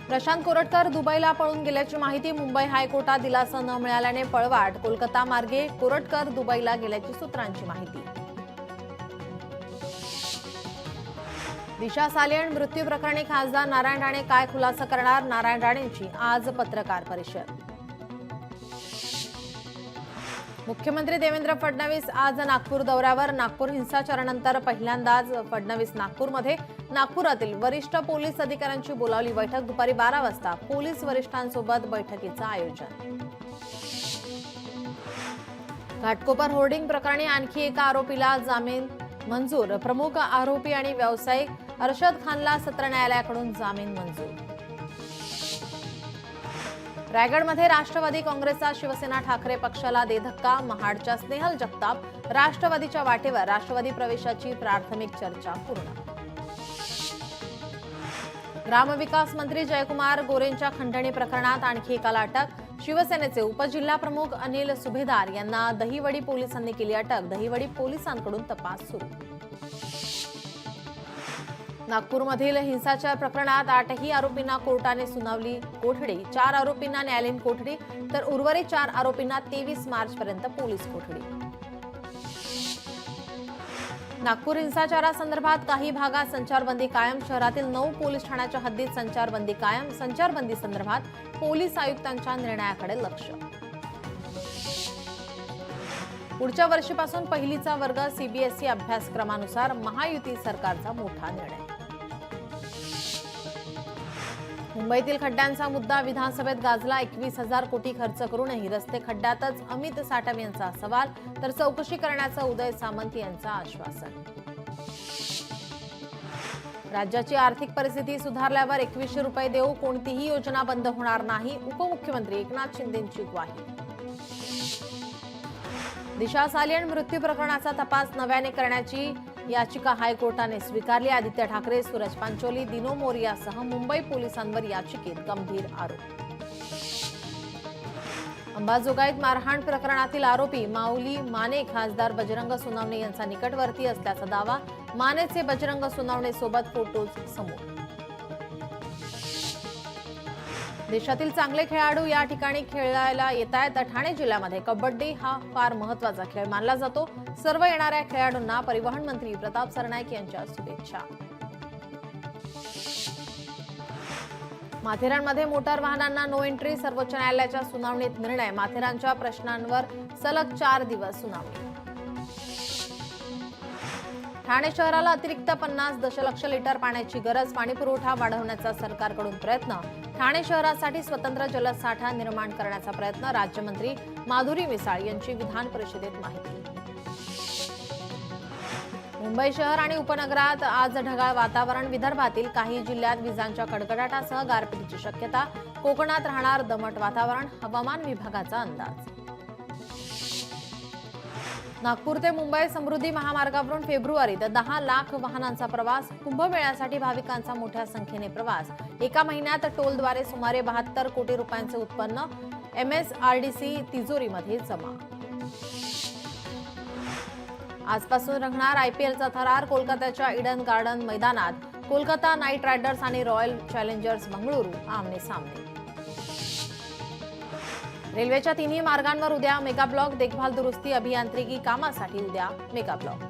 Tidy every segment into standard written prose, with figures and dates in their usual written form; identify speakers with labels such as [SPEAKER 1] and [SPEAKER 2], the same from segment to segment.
[SPEAKER 1] प्रशांत कोरटकर दुबईला पळून गेल्याची माहिती मुंबई हायकोर्टात दिलासा न मिळाल्याने पळवाट कोलकाता मार्गे कोरटकर दुबईला गेल्याची सूत्रांची माहिती। दिशा सालियन मृत्यू प्रकरणी खासदार नारायण राणे काय खुलासा करणार? नारायण राणेंची आज पत्रकार परिषद। मुख्यमंत्री देवेंद्र फडणवीस आज नागपूर दौऱ्यावर। नागपूर हिंसाचारानंतर पहिल्यांदाच फडणवीस नागपूरमध्ये। नागपुरातील वरिष्ठ पोलीस अधिकाऱ्यांची बोलावली बैठक। दुपारी 12 वाजता पोलीस वरिष्ठांसोबत बैठकीचं आयोजन। घाटकोपर होर्डिंग प्रकरणी आणखी एका आरोपीला जामीन मंजूर। प्रमुख आरोपी आणि व्यावसायिक अर्शद खानला सत्र न्यायालयाकडून जामीन मंजूर। रायगडमध्ये राष्ट्रवादी काँग्रेसचा शिवसेना ठाकरे पक्षाला दे धक्का। महाडच्या स्नेहल जगताप राष्ट्रवादीच्या वाटेवर। राष्ट्रवादी प्रवेशाची प्राथमिक चर्चा पूर्ण। ग्रामविकास मंत्री जयकुमार गोरेंच्या खंडणी प्रकरणात आणखी एकाला अटक। शिवसेनेचे उपजिल्हाप्रमुख अनिल सुभेदार यांना दहिवडी पोलिसांनी केली अटक। दहिवडी पोलिसांकडून तपास सुरू। नागपूरमधील हिंसाचार प्रकरणात 8ही आरोपींना कोर्टाने सुनावली कोठडी। 4 आरोपींना न्यायालयीन कोठडी तर उर्वरित 4 आरोपींना 23 मार्चपर्यंत पोलीस कोठडी। नागपूर हिंसाचारासंदर्भात काही भागात संचारबंदी कायम। शहरातील 9 पोलीस ठाण्याच्या हद्दीत संचारबंदी कायम। संचारबंदी संदर्भात पोलीस आयुक्तांच्या निर्णयाकडे लक्ष। पुढच्या वर्षीपासून पहिलीचा वर्ग सीबीएसई अभ्यासक्रमानुसार। महायुती सरकारचा मोठा निर्णय। मुंबईतील खड्ड्यांचा मुद्दा विधानसभेत गाजला। 21,000 कोटी खर्च करूनही रस्ते खड्ड्यातच। अमित साटम यांचा सवाल तर चौकशी करण्याचं उदय सामंत यांचं आश्वासन। राज्याची आर्थिक परिस्थिती सुधारल्यावर 2100 रुपये देऊ। कोणतीही योजना बंद होणार नाही। उपमुख्यमंत्री एकनाथ शिंदेंची ग्वाही। दिशा सालियन मृत्यू प्रकरणाचा तपास नव्याने करण्याची याचिका हायकोर्टाने स्वीकारली। आदित्य ठाकरे, सूरज पांचोली, दिनो मोरियासह मुंबई पोलिसांवर याचिकेत गंभीर आरोप। अंबाजोगाईत मारहाण प्रकरणातील आरोपी माऊली माने खासदार बजरंग सोनवणे यांचा निकटवर्ती असल्याचा दावा। मानेचे बजरंग सोनवणे सोबत फोटोज समोर। देशातील चांगले खेळाडू या ठिकाणी खेळायला येतात। ठाणे जिल्ह्यामध्ये कबड्डी हा फार महत्त्वाचा खेळ मानला जातो। सर्व येणाऱ्या खेळाडूंना परिवहन मंत्री प्रताप सरनाईक यांच्या शुभेच्छा। माथेरानमध्ये मोटार वाहनांना नो एंट्री। सर्वोच्च न्यायालयाच्या सुनावणीत निर्णय। माथेरानच्या प्रश्नांवर सलग 4 दिवस सुनावणी। ठाणे शहराला अतिरिक्त 50 दशलक्ष लिटर पाण्याची गरज। पाणीपुरवठा वाढवण्याचा सरकारकडून प्रयत्न। ठाणे शहरासाठी स्वतंत्र जलसाठा निर्माण करण्याचा प्रयत्न। राज्यमंत्री माधुरी मिसाळ यांची विधान परिषदेत माहिती। मुंबई शहर आणि उपनगरात आज ढगाळ वातावरण। विदर्भातील काही जिल्ह्यात विजांच्या कडकडाटासह गारपिटीची शक्यता। कोकणात राहणार दमट वातावरण। हवामान विभागाचा अंदाज। नागपूर ते मुंबई समृद्धी महामार्गावरून फेब्रुवारीत 10 लाख वाहनांचा प्रवास। कुंभमेळ्यासाठी भाविकांचा मोठ्या संख्येने प्रवास। एका महिन्यात टोलद्वारे सुमारे 72 कोटी रुपयांचे उत्पन्न। एमएसआरडीसी तिजोरीमध्ये जमा। आजपासून रंगणार आयपीएलचा थरार। कोलकात्याच्या ईडन गार्डन मैदानात कोलकाता नाईट रायडर्स आणि रॉयल चॅलेंजर्स बंगळुरू आमने सामने। रेल्वेच्या 3ही मार्गांवर उद्या मेगा ब्लॉक। देखभाल दुरुस्ती अभियांत्रिकी कामासाठी उद्या मेगा ब्लॉक।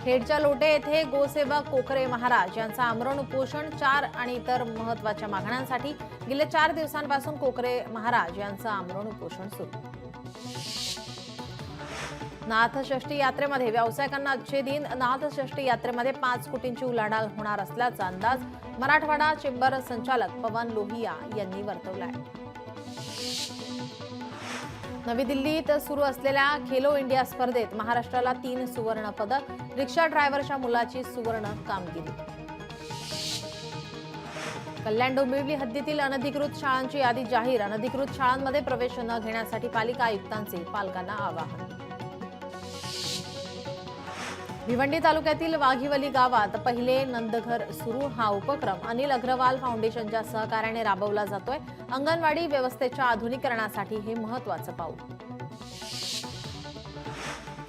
[SPEAKER 1] खेडच्या लोटे येथे गोसेवक कोकरे महाराज यांचा आमरण उपोषण। 4 आणि इतर महत्त्वाच्या मागण्यांसाठी गेल्या 4 दिवसांपासून कोकरे महाराज यांचं आमरण उपोषण सुरू। नाथषष्ठी यात्रेमध्ये व्यावसायिकांना अच्छे दिन। नाथषष्ठी यात्रेमध्ये 5 कोटींची उलाढाल होणार असल्याचा अंदाज मराठवाडा चेंबर संचालक पवन लोहिया यांनी वर्तवलाय। नवी दिल्लीत सुरू असलेल्या खेलो इंडिया स्पर्धेत महाराष्ट्राला 3 सुवर्ण पदक। रिक्षा ड्रायव्हरच्या मुलाची सुवर्ण कामगिरी। कल्याण डोंबिवली हद्दीतील अनधिकृत शाळांची यादी जाहीर। अनधिकृत शाळांमध्ये प्रवेश न घेण्यासाठी पालिका आयुक्तांचे पालकांना आवाहन। भिवंडी तालुक्यातील वाघिवली गावात पहिले नंदघर सुरू। हा उपक्रम अनिल अग्रवाल फाउंडेशनच्या सहकार्याने राबवला जातोय। अंगणवाडी व्यवस्थेच्या आधुनिकीकरणासाठी हे महत्त्वाचं पाऊल।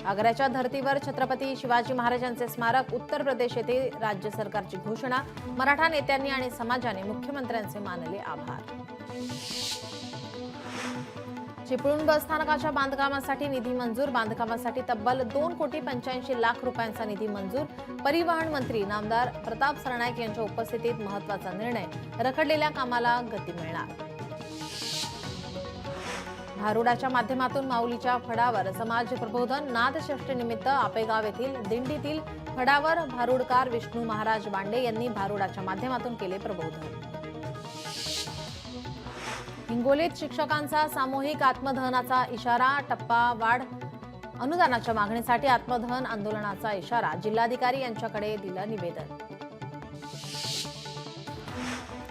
[SPEAKER 1] आग्र्याच्या धर्तीवर छत्रपती शिवाजी महाराजांचे स्मारक, उत्तर प्रदेश येथे राज्य सरकारची घोषणा, मराठा नेत्यांनी आणि समाजाने मुख्यमंत्र्यांचे मानले आभार. चिपळूण बस स्थानकाच्या बांधकामासाठी निधी मंजूर, बांधकामासाठी तब्बल 2,85,00,000 रुपयांचा निधी मंजूर. परिवहन मंत्री नामदार प्रताप सरनाईक यांच्या उपस्थितीत महत्त्वाचा निर्णय, रखडलेल्या कामाला गती मिळणार. भारुडाच्या माध्यमातून माऊलीच्या फडावर समाज प्रबोधन, नाथषष्ठी निमित्त आपेगाव येथील दिंडीतील फडावर भारुडकार विष्णू महाराज बांडे यांनी भारुडाच्या माध्यमातून केले प्रबोधन. हिंगोलीत शिक्षकांचा सामूहिक आत्मदहनाचा इशारा, टप्पा वाढ अनुदानाच्या मागणीसाठी आत्मदहन आंदोलनाचा इशारा, जिल्हाधिकारी यांच्याकडे दिलं निवेदन.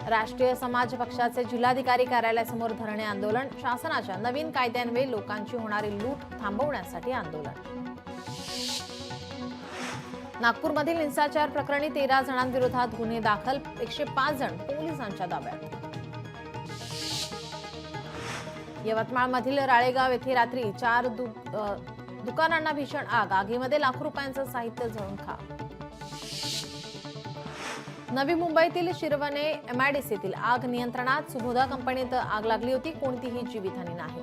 [SPEAKER 1] राष्ट्रीय समाज पक्षाचे जिल्हाधिकारी कार्यालयासमोर धरणे आंदोलन, शासनाच्या नवीन कायद्यांवे लोकांची होणारी लूट थांबवण्यासाठी आंदोलन. नागपूरमधील हिंसाचार प्रकरणी 13 जणांविरोधात गुन्हे दाखल, 105 जण पोलिसांच्या ताब्यात. यवतमाळमधील राळेगाव येथे रात्री 4 दुकानांना भीषण आग, आगीमध्ये लाखो रुपयांचं साहित्य जळून खाक. नवी मुंबईतील शिरवणे एमआयडीसीतील आग नियंत्रणात, सुबोधा कंपनीत आग लागली होती, कोणतीही जीवितहानी नाही.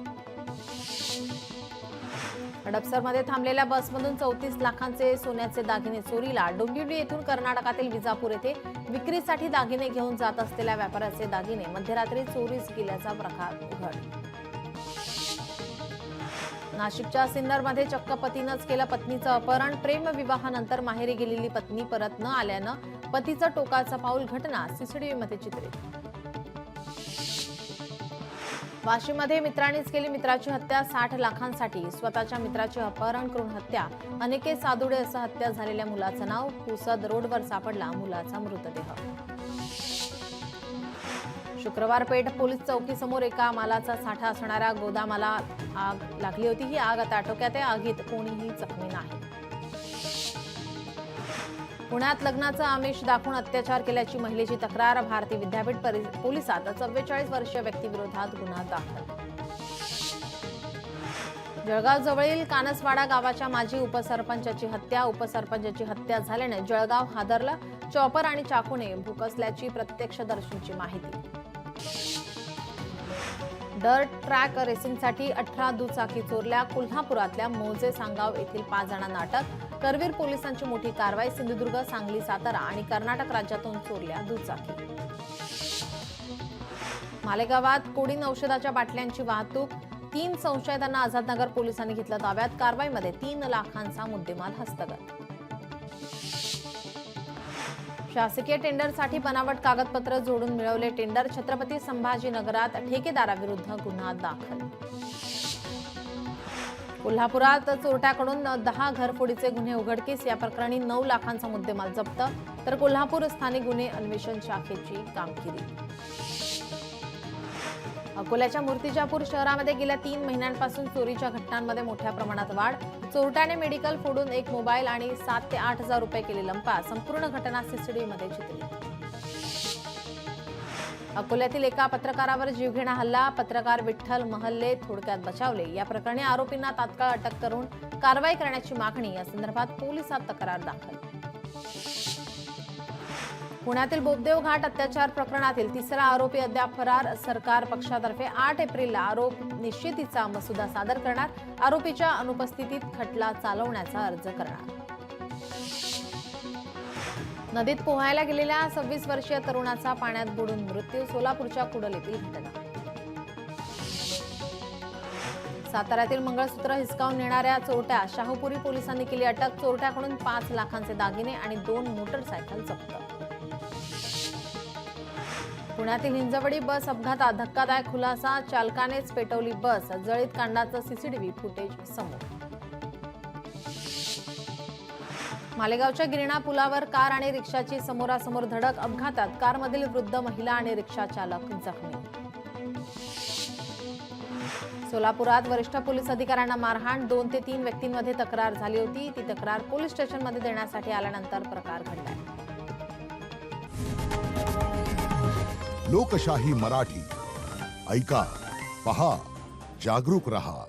[SPEAKER 1] हडपसरमध्ये थांबलेल्या बसमधून 34 लाखांचे सोन्याचे दागिने चोरीला, डोंबिवली येथून कर्नाटकातील विजापूर येथे विक्रीसाठी दागिने घेऊन जात असलेल्या व्यापाऱ्याचे दागिने मध्यरात्री चोरीस गेल्याचा प्रकार उघड. नाशिकच्या सिन्नरमध्ये चक्क पतीनंच केलं पत्नीचं अपहरण, प्रेमविवाहानंतर माहेरी गेलेली पत्नी परत न आल्यानं पतीचं टोकाचं पाऊल, घटना सीसीटीव्हीमध्ये चित्रित. वाशीमध्ये मित्रांनीच केली मित्राची हत्या, 60 लाखांसाठी स्वतःच्या मित्राचे अपहरण करून हत्या, अनिकेत सादुडे असं हत्या झालेल्या मुलाचं नाव, पुसद रोडवर सापडला मुलाचा मृतदेह. शुक्रवार पेठ पोलीस चौकीसमोर एका मालाचा साठा असणाऱ्या गोदामाला आग लागली होती. ही आग आता आटोक्यात आहे, आगीत कोणीही जखमी नाही. पुण्यात लग्नाचं आमिष दाखवून अत्याचार केल्याची महिलेची तक्रार, भारती विद्यापीठ पोलिसात 44 वर्षीय व्यक्तीविरोधात गुन्हा दाखल. जळगाव जवळील कानसवाडा गावाच्या माजी उपसरपंचाची हत्या, उपसरपंचाची हत्या झाल्याने जळगाव हादरलं, चॉपर आणि चाकूने भुकसल्याची प्रत्यक्षदर्शींची माहिती. डर्ट ट्रॅक रेसिंगसाठी 18 दुचाकी चोरल्या, कोल्हापुरातल्या मौजे सांगाव येथील 5 जणांना अटक, करवीर पोलिसांची मोठी कारवाई, सिंधुदुर्ग, सांगली, सातारा आणि कर्नाटक राज्यातून चोरल्या दुचाकी. मालेगावात कोडीन औषधाच्या बाटल्यांची वाहतूक, 3 संशयितांना आझादनगर पोलिसांनी घेतलं ताब्यात, कारवाईमध्ये 3 लाखांचा मुद्देमाल हस्तगत. शासकीय टेंडरसाठी बनावट कागदपत्र जोडून मिळवले टेंडर, छत्रपती संभाजीनगरात ठेकेदाराविरुद्ध गुन्हा दाखल. कोल्हापुरात चोरट्याकडून 10 घरफोडीचे गुन्हे उघडकीस, या प्रकरणी 9 लाखांचा मुद्देमाल जप्त, तर कोल्हापूर स्थानिक गुन्हे अन्वेषण शाखेची कामगिरी. अकोल्याच्या मूर्तिजापूर शहरामध्ये गेल्या 3 महिन्यांपासून चोरीच्या घटनांमध्ये मोठ्या प्रमाणात वाढ, चोरट्याने मेडिकल फोडून 1 मोबाईल आणि 7 ते 8 हजार रुपये केले लंपा, संपूर्ण घटना सीसीटीव्हीमध्ये चित्रित. अकोल्यातील एका पत्रकारावर जीवघेणा हल्ला, पत्रकार विठ्ठल महल्ले थोडक्यात बचावले, या प्रकरणी आरोपींना तात्काळ अटक करून कारवाई करण्याची मागणी, या संदर्भात पोलिसात तक्रार दाखल. पुण्यातील बोबदेव घाट अत्याचार प्रकरणातील 3रा आरोपी अद्याप फरार, सरकार पक्षातर्फे 8 एप्रिलला आरोप निश्चितीचा मसुदा सादर करणार, आरोपीच्या अनुपस्थितीत खटला चालवण्याचा अर्ज करणार. नदीत पोहायला गेलेल्या 26 वर्षीय तरुणाचा पाण्यात बुडून मृत्यू, सोलापूरच्या कुडल येथील घटना. साताऱ्यातील मंगळसूत्र हिसकावून नेणाऱ्या चोरट्या शाहूपुरी पोलिसांनी केली अटक, चोरट्याकडून 5 लाखांचे दागिने आणि 2 मोटरसायकल जप्त. पुण्यातील हिंजवडी बस अपघातात धक्कादायक खुलासा, चालकानेच पेटवली बस, जळीत कांडाचं सीसीटीव्ही फुटेज समोर. मालेगावच्या गिरणा पुलावर कार आणि रिक्षाची समोरासमोर धडक, अपघातात कारमधील वृद्ध महिला आणि रिक्षा चालक जखमी. सोलापुरात वरिष्ठ पोलीस अधिकाऱ्यांना मारहाण, 2 ते 3 व्यक्तींमध्ये तक्रार झाली होती, ती तक्रार पोलीस स्टेशनमध्ये देण्यासाठी आल्यानंतर प्रकार घडलाय.
[SPEAKER 2] लोकशाही मराठी ऐका, पहा, जागरूक रहा.